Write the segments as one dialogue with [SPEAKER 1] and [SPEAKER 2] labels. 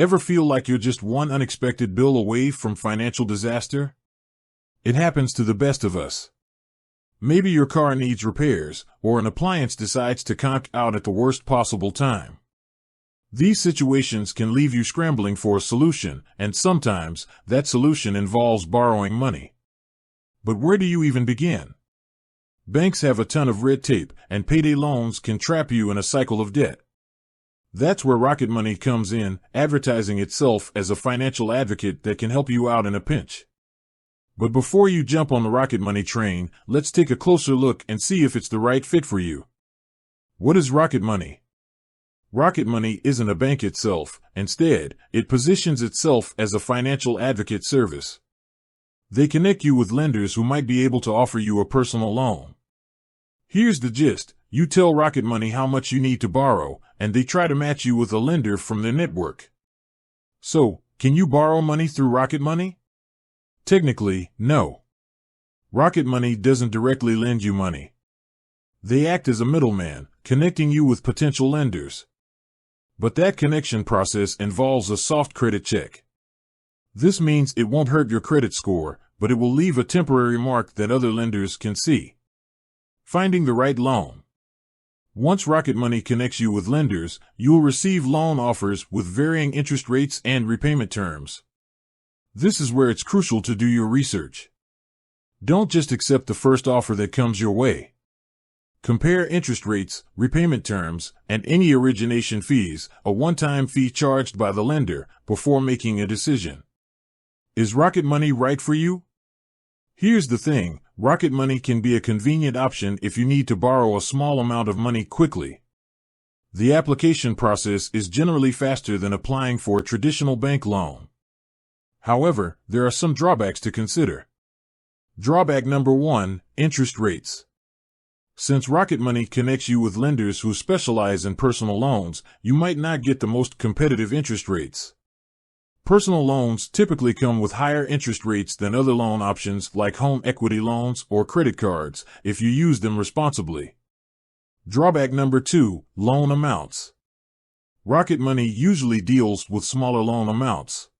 [SPEAKER 1] Ever feel like you're just one unexpected bill away from financial disaster? It happens to the best of us. Maybe your car needs repairs, or an appliance decides to conk out at the worst possible time. These situations can leave you scrambling for a solution, and sometimes that solution involves borrowing money. But where do you even begin? Banks have a ton of red tape, and payday loans can trap you in a cycle of debt. That's where Rocket Money comes in, advertising itself as a financial advocate that can help you out in a pinch. But before you jump on the Rocket Money train, let's take a closer look and see if it's the right fit for you. What is Rocket Money? Rocket Money isn't a bank itself. Instead, it positions itself as a financial advocate service. They connect you with lenders who might be able to offer you a personal loan. Here's the gist. You tell Rocket Money how much you need to borrow, and they try to match you with a lender from their network. So, can you borrow money through Rocket Money? Technically, no. Rocket Money doesn't directly lend you money. They act as a middleman, connecting you with potential lenders. But that connection process involves a soft credit check. This means it won't hurt your credit score, but it will leave a temporary mark that other lenders can see. Finding the right loan. Once Rocket Money connects you with lenders, you will receive loan offers with varying interest rates and repayment terms. This is where it's crucial to do your research. Don't just accept the first offer that comes your way. Compare interest rates, repayment terms, and any origination fees, a one-time fee charged by the lender, before making a decision. Is Rocket Money right for you? Here's the thing, Rocket Money can be a convenient option if you need to borrow a small amount of money quickly. The application process is generally faster than applying for a traditional bank loan. However, there are some drawbacks to consider. Drawback number 1, interest rates. Since Rocket Money connects you with lenders who specialize in personal loans, you might not get the most competitive interest rates. Personal loans typically come with higher interest rates than other loan options like home equity loans or credit cards, if you use them responsibly. Drawback number 2, loan amounts. Rocket Money usually deals with smaller loan amounts.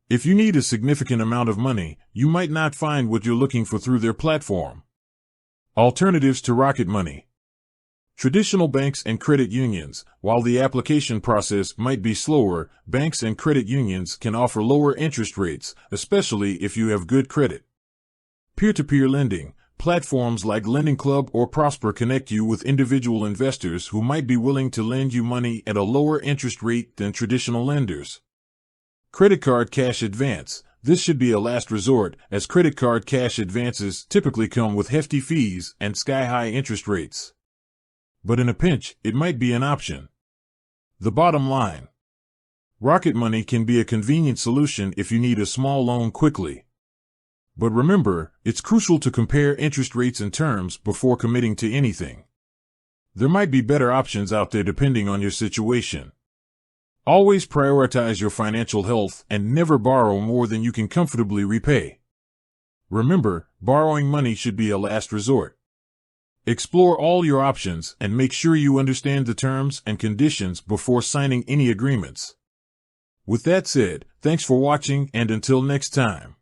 [SPEAKER 1] If you need a significant amount of money, you might not find what you're looking for through their platform. Alternatives to Rocket Money. Traditional banks and credit unions. While the application process might be slower, banks and credit unions can offer lower interest rates, especially if you have good credit. Peer-to-peer lending. Platforms like Lending Club or Prosper connect you with individual investors who might be willing to lend you money at a lower interest rate than traditional lenders. Credit card cash advance. This should be a last resort, as credit card cash advances typically come with hefty fees and sky-high interest rates. But in a pinch, it might be an option. The bottom line. Rocket Money can be a convenient solution if you need a small loan quickly. But remember, it's crucial to compare interest rates and terms before committing to anything. There might be better options out there depending on your situation. Always prioritize your financial health and never borrow more than you can comfortably repay. Remember, borrowing money should be a last resort. Explore all your options and make sure you understand the terms and conditions before signing any agreements. With that said, thanks for watching, and until next time.